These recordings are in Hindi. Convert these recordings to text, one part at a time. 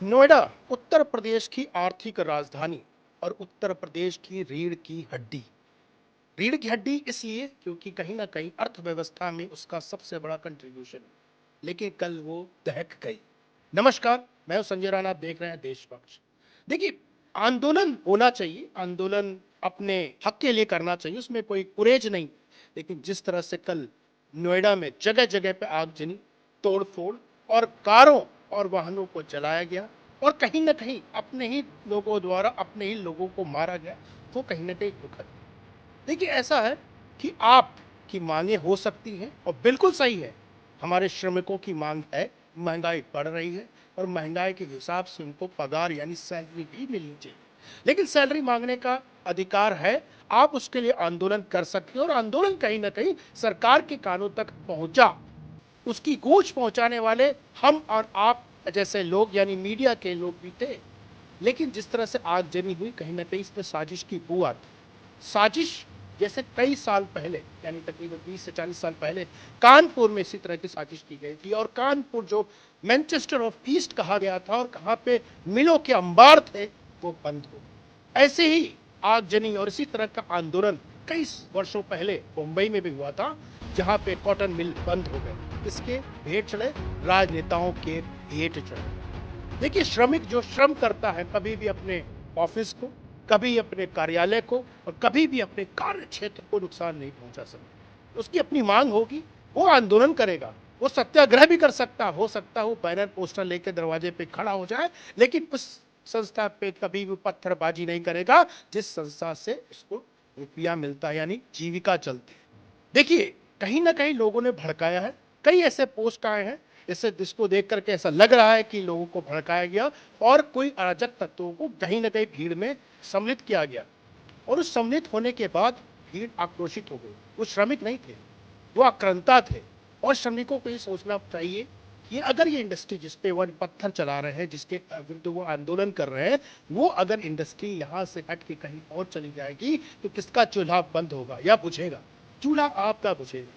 नोएडा उत्तर प्रदेश की आर्थिक राजधानी और उत्तर प्रदेश की रीढ़ की हड्डी। रीढ़ की हड्डी इसलिए क्योंकि कहीं ना कहीं अर्थव्यवस्था में उसका सबसे बड़ा कंट्रीब्यूशन है, लेकिन कल वो दहक गई। नमस्कार, मैं हूं संजय राणा, आप देख रहे हैं देशपक्ष। देखिए, आंदोलन होना चाहिए, आंदोलन अपने हक के लिए करना चाहिए, उसमें कोई कुरेज नहीं। लेकिन जिस तरह से कल नोएडा में जगह जगह पे आगजनी, तोड़फोड़ और कारों और वाहनों को जलाया गया और कहीं ना कहीं अपने ही लोगों द्वारा अपने ही लोगों को मारा गया, वो कहीं ना कहीं दुखद। देखिए, ऐसा है कि आपकी मांगे हो सकती हैं और बिल्कुल सही है। हमारे श्रमिकों की मांग है, महंगाई बढ़ रही है और महंगाई के हिसाब से उनको पगार यानी सैलरी भी मिलनी चाहिए। लेकिन सैलरी मांगने का अधिकार है, आप उसके लिए आंदोलन कर सकते हैं और आंदोलन कहीं ना कहीं सरकार के कानों तक पहुंचा। उसकी गूंज पहुंचाने वाले हम और आप जैसे लोग यानी मीडिया के लोग भी थे। लेकिन जिस तरह से आगजनी हुई, कहीं ना कहीं इसमें साजिश की बू आती। साजिश जैसे कई साल पहले यानी तकरीबन 20 से 40 साल पहले कानपुर में इसी तरह की साजिश की गई थी और कानपुर जो मैनचेस्टर ऑफ ईस्ट कहा गया था और कहां पे मिलों के अंबार थे, वो बंद हो गए। ऐसे ही आगजनी और इसी तरह का आंदोलन कई वर्षों पहले मुंबई में भी हुआ था, जहां पे कॉटन मिल बंद हो गए। इसके भेंट चढ़े राजनेताओं के भेंट चढ़े। देखिए, श्रमिक जो श्रम करता है कभी भी अपने ऑफिस को, कभी अपने कार्यालय को और कभी भी अपने कार्य क्षेत्र को नुकसान नहीं पहुंचा सकता। उसकी अपनी मांग होगी, वो आंदोलन करेगा, वो सत्याग्रह भी कर सकता, हो सकता है वो बैनर पोस्टर लेकर दरवाजे पे खड़ा हो जाए, लेकिन उस संस्था पे कभी भी पत्थरबाजी नहीं करेगा जिस संस्था से उसको रुपया मिलता है यानी जीविका चलती है। देखिए, कहीं ना कहीं लोगों ने भड़काया है, कई ऐसे पोस्ट आए हैं जैसे जिसको देख करके ऐसा लग रहा है कि लोगों को भड़काया गया और कोई अराजक तत्वों को कहीं ना कहीं भीड़ में सम्मिलित किया गया। और उस सम्मिलित होने के बाद भीड़ आक्रोशित हो गई। वो श्रमिक नहीं थे, वो आक्रांता थे। और श्रमिकों को ये सोचना चाहिए कि अगर ये इंडस्ट्री जिसपे वो पत्थर चला रहे हैं, जिसके विरुद्ध वो आंदोलन कर रहे हैं, वो अगर इंडस्ट्री यहाँ से हट के कहीं और चली जाएगी तो किसका चूल्हा बंद होगा या बुझेगा? चूल्हा आपका बुझेगा।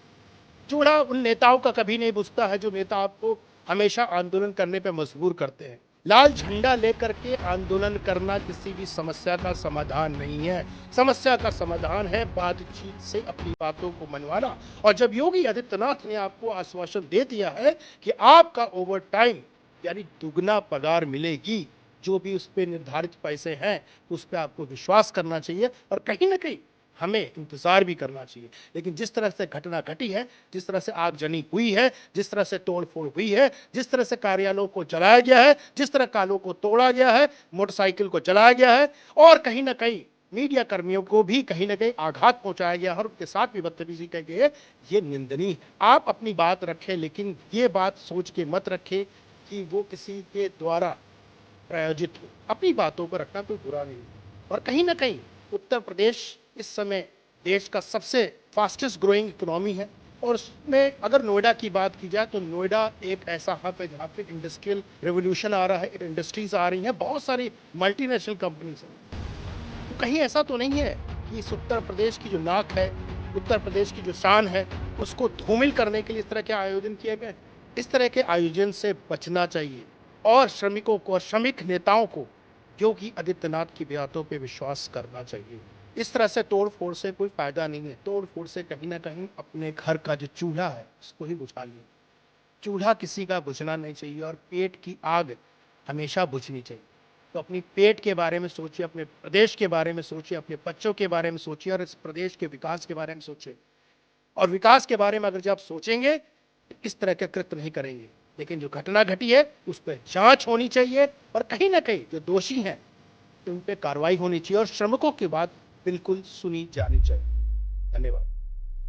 चूल्हा उन नेताओं का कभी नहीं बुझता है जो नेता आपको हमेशा आंदोलन करने पे मजबूर करते हैं। लाल झंडा लेकर के आंदोलन करना किसी भी समस्या का समाधान नहीं है। समस्या का समाधान है बातचीत से अपनी बातों को मनवाना। और जब योगी आदित्यनाथ ने आपको आश्वासन दे दिया है कि आपका ओवर टाइम यानी दुगना पगार मिलेगी, जो भी उस पर निर्धारित पैसे हैं उस पर आपको विश्वास करना चाहिए और कहीं ना कहीं हमें इंतजार भी करना चाहिए। लेकिन जिस तरह से घटना घटी है, जिस तरह से आगजनी हुई है, जिस तरह से तोड़फोड़ हुई है, जिस तरह से कार्यालयों को जलाया गया है, जिस तरह कालों को तोड़ा गया है, मोटरसाइकिल को जलाया गया है और कहीं ना कहीं मीडिया कर्मियों को भी कहीं ना कहीं आघात पहुंचाया गया और उनके साथ भी बदतमीजी की गई है, ये निंदनीय है। आप अपनी बात रखें, लेकिन ये बात सोच के मत रखें कि वो किसी के द्वारा प्रायोजित हो। अपनी बातों को रखना कोई बुरा नहीं है। और कहीं ना कहीं उत्तर प्रदेश इस समय देश का सबसे फास्टेस्ट ग्रोइंग इकोनॉमी है और उसमें अगर नोएडा की बात की जाए तो नोएडा एक ऐसा हब है जहाँ पे इंडस्ट्रियल रेवोल्यूशन आ रहा है, इंडस्ट्रीज आ रही हैं, बहुत सारी मल्टीनेशनल कंपनीज हैं। तो कहीं ऐसा तो नहीं है कि इस उत्तर प्रदेश की जो नाक है, उत्तर प्रदेश की जो शान है, उसको धूमिल करने के लिए इस तरह के आयोजन किए गए। इस तरह के आयोजन से बचना चाहिए और श्रमिकों को और श्रमिक नेताओं को योगी आदित्यनाथ की बातों पे विश्वास करना चाहिए। इस तरह से तोड़ फोड़ से कोई फायदा नहीं है। तोड़ फोड़ से कहीं ना कहीं अपने घर का जो चूल्हा है उसको ही बुझा लिया। चूल्हा किसी का बुझना नहीं चाहिए और पेट की आग हमेशा बुझनी चाहिए। तो अपनी पेट के बारे में सोचिए, अपने प्रदेश के बारे में सोचिए, अपने बच्चों के बारे में सोचिए और इस प्रदेश के विकास के बारे में सोचिए। और विकास के बारे में अगर जब आप सोचेंगे तो इस तरह के कृत्य नहीं करेंगे। लेकिन जो घटना घटी है उस पर जांच होनी चाहिए और कहीं ना कहीं जो दोषी हैं उन पर कार्रवाई होनी चाहिए और श्रमिकों की बात बिल्कुल सुनी जानी चाहिए। धन्यवाद।